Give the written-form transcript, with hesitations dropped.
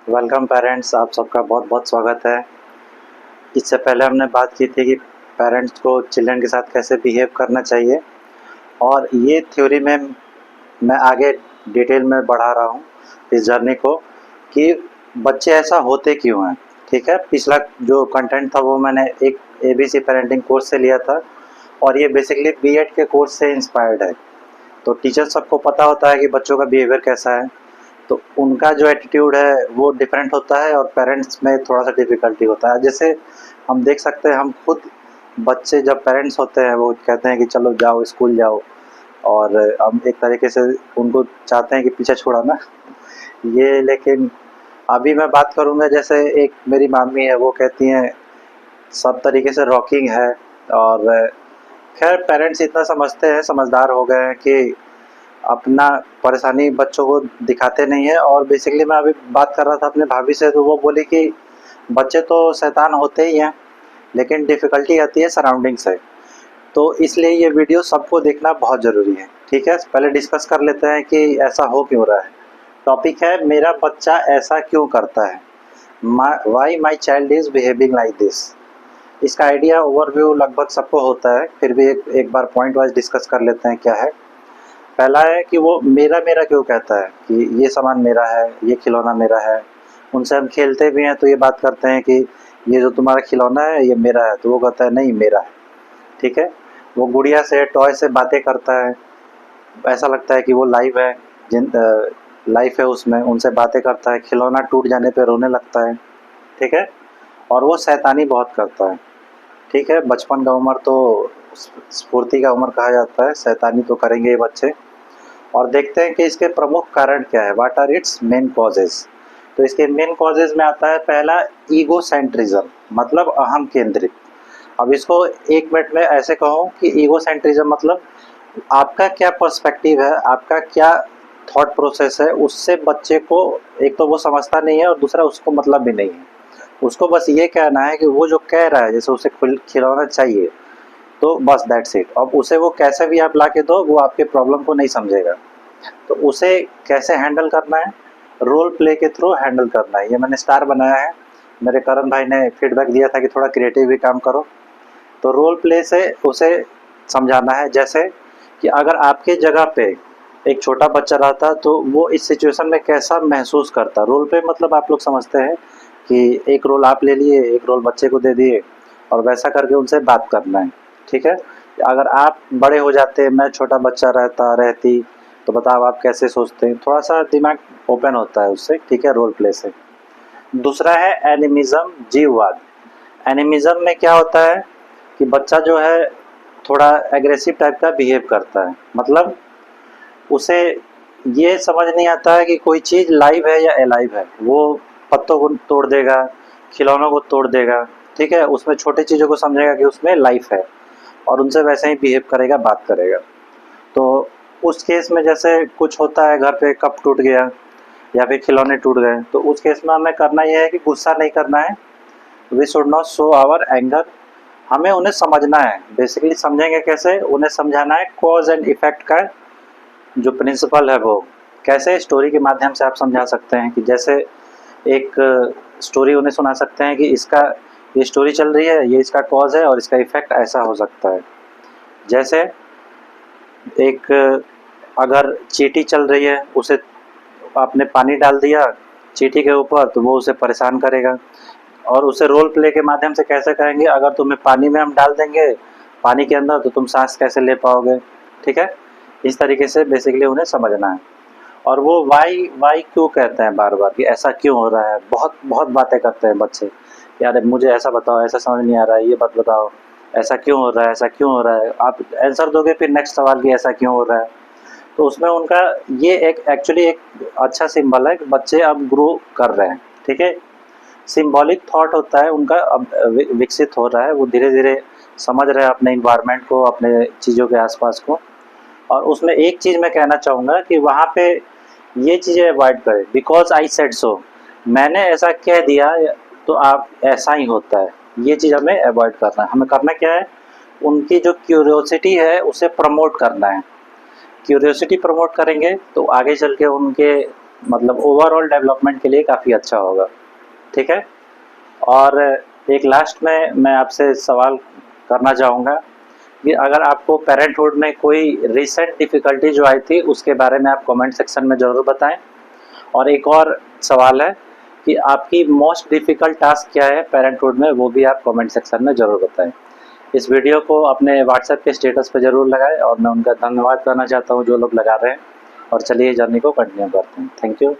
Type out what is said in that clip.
Welcome parents, आप सबका बहुत बहुत स्वागत है। इससे पहले हमने बात की थी कि पेरेंट्स को चिल्ड्रन के साथ कैसे बिहेव करना चाहिए, और ये थ्योरी में मैं आगे डिटेल में बढ़ा रहा हूँ इस जर्नी को कि बच्चे ऐसा होते क्यों हैं। ठीक है, पिछला जो कंटेंट था वो मैंने एक एबीसी पेरेंटिंग कोर्स से लिया था, और ये बेसिकली बीएड के कोर्स से इंस्पायर्ड है। तो टीचर सबको पता होता है कि बच्चों का बिहेवियर कैसा है, तो उनका जो एटीट्यूड है वो डिफरेंट होता है, और पेरेंट्स में थोड़ा सा डिफ़िकल्टी होता है। जैसे हम देख सकते हैं, हम खुद बच्चे जब पेरेंट्स होते हैं वो कहते हैं कि चलो जाओ स्कूल जाओ, और हम एक तरीके से उनको चाहते हैं कि पीछे छुड़ाना ये। लेकिन अभी मैं बात करूँगा, जैसे एक मेरी मामी है, वो कहती हैं सब तरीके से रॉकिंग है। और खैर पेरेंट्स इतना समझते हैं, समझदार हो गए हैं कि अपना परेशानी बच्चों को दिखाते नहीं है। और बेसिकली मैं अभी बात कर रहा था अपने भाभी से, तो वो बोली कि बच्चे तो शैतान होते ही हैं, लेकिन डिफ़िकल्टी आती है सराउंडिंग से। तो इसलिए ये वीडियो सबको देखना बहुत ज़रूरी है। ठीक है, पहले डिस्कस कर लेते हैं कि ऐसा हो क्यों रहा है। टॉपिक है, मेरा बच्चा ऐसा क्यों करता है, why my child is behaving like this. इसका आइडिया ओवरव्यू लगभग सबको होता है, फिर भी एक बार पॉइंट वाइज डिस्कस कर लेते हैं क्या है। पहला है कि वो मेरा मेरा क्यों कहता है, कि ये सामान मेरा है, ये खिलौना मेरा है। उनसे हम खेलते भी हैं तो ये बात करते हैं कि ये जो तुम्हारा खिलौना है ये मेरा है, तो वो कहता है नहीं मेरा है। ठीक है, वो गुड़िया से टॉय से बातें करता है, ऐसा लगता है कि वो लाइव है, जिन लाइफ है उसमें, उनसे बातें करता है। खिलौना टूट जाने पे रोने लगता है। ठीक है, और वो शैतानी बहुत करता है। ठीक है, बचपन का उम्र तो स्फूर्ति का उम्र कहा जाता है, शैतानी तो करेंगे ये बच्चे। और देखते हैं कि इसके प्रमुख कारण क्या है, what are its main causes. तो इसके मेन कॉजेज में आता है पहला, ईगो सेंट्रिज्म, मतलब अहम केंद्रित। अब इसको एक मिनट में ऐसे कहूँ कि ईगो सेंट्रिज्म मतलब आपका क्या पर्सपेक्टिव है, आपका क्या थॉट प्रोसेस है, उससे बच्चे को एक तो वो समझता नहीं है, और दूसरा उसको मतलब भी नहीं है। उसको बस ये कहना है कि वो जो कह रहा है, जैसे उसे खिलौना चाहिए, तो बस दैट्स इट। अब उसे वो कैसे भी आप ला के दो, वो आपके प्रॉब्लम को नहीं समझेगा। तो उसे कैसे हैंडल करना है, रोल प्ले के थ्रू हैंडल करना है। ये मैंने स्टार बनाया है, मेरे करण भाई ने फीडबैक दिया था कि थोड़ा क्रिएटिव भी काम करो। तो रोल प्ले से उसे समझाना है, जैसे कि अगर आपके जगह पे एक छोटा बच्चा रहता तो वो इस सिचुएशन में कैसा महसूस करता। रोल प्ले मतलब आप लोग समझते हैं कि एक रोल आप ले लिए, एक रोल बच्चे को दे दिए, और वैसा करके उनसे बात करना है। ठीक है, अगर आप बड़े हो जाते, मैं छोटा बच्चा रहती, तो बताओ आप कैसे सोचते हैं। थोड़ा सा दिमाग ओपन होता है उससे। ठीक है, रोल प्ले से। दूसरा है एनिमिज्म, जीववाद। एनिमिज्म में क्या होता है कि बच्चा जो है थोड़ा एग्रेसिव टाइप का बिहेव करता है। मतलब उसे ये समझ नहीं आता है कि कोई चीज़ लाइव है या एलाइव है। वो पत्तों को तोड़ देगा, खिलौनों को तोड़ देगा। ठीक है, उसमें छोटी चीज़ों को समझेगा कि उसमें लाइफ है, और उनसे वैसे ही बिहेव करेगा, बात करेगा। तो उस केस में जैसे कुछ होता है, घर पे कप टूट गया या फिर खिलौने टूट गए, तो उस केस में हमें करना ये है कि गुस्सा नहीं करना है। We should not show our anger. हमें उन्हें समझना है। बेसिकली समझेंगे कैसे, उन्हें समझाना है कॉज एंड इफेक्ट का जो प्रिंसिपल है वो कैसे स्टोरी के माध्यम से आप समझा सकते हैं। कि जैसे एक स्टोरी उन्हें सुना सकते हैं कि इसका, ये स्टोरी चल रही है, ये इसका कॉज है और इसका इफेक्ट ऐसा हो सकता है। जैसे एक, अगर चींटी चल रही है, उसे आपने पानी डाल दिया चींटी के ऊपर, तो वो उसे परेशान करेगा। और उसे रोल प्ले के माध्यम से कैसे कहेंगे, अगर तुम्हें पानी में हम डाल देंगे, पानी के अंदर, तो तुम सांस कैसे ले पाओगे। ठीक है, इस तरीके से बेसिकली उन्हें समझना है। और वो वाई वाई क्यों कहते हैं बार बार, कि ऐसा क्यों हो रहा है। बहुत बहुत बातें करते हैं बच्चे, यार मुझे ऐसा बताओ, ऐसा समझ नहीं आ रहा है, ये बात बताओ, ऐसा क्यों हो रहा है, ऐसा क्यों हो रहा है। आप आंसर दोगे फिर नेक्स्ट सवाल की, ऐसा क्यों हो रहा है। तो उसमें उनका ये एक एक्चुअली एक अच्छा सिंबल है कि बच्चे अब ग्रो कर रहे हैं। ठीक है, सिंबॉलिक थॉट होता है उनका, अब विकसित हो रहा है। वो धीरे धीरे समझ रहे हैं अपने इन्वायरमेंट को, अपने चीज़ों के आसपास को। और उसमें एक चीज़ मैं कहना चाहूँगा कि वहाँ पे ये चीज़ें अवॉइड करें, बिकॉज आई सेड सो, मैंने ऐसा कह दिया तो आप ऐसा ही होता है। ये चीज़ हमें अवॉइड करना है। हमें करना क्या है, उनकी जो क्यूरियोसिटी है उसे प्रमोट करना है। क्यूरियोसिटी प्रमोट करेंगे तो आगे चल के उनके मतलब ओवरऑल डेवलपमेंट के लिए काफ़ी अच्छा होगा। ठीक है। और एक लास्ट में मैं आपसे सवाल करना चाहूँगा कि अगर आपको पेरेंटहुड में कोई रिसेंट डिफ़िकल्टी जो आई थी उसके बारे में आप कमेंट सेक्शन में ज़रूर बताएं। और एक और सवाल है कि आपकी मोस्ट डिफ़िकल्ट टास्क क्या है पेरेंटहुड में, वो भी आप कमेंट सेक्शन में ज़रूर बताएं। इस वीडियो को अपने व्हाट्सएप के स्टेटस पे ज़रूर लगाएं और मैं उनका धन्यवाद करना चाहता हूँ जो लोग लगा रहे हैं। और चलिए जर्नी को कंटिन्यू करते हैं। Thank you.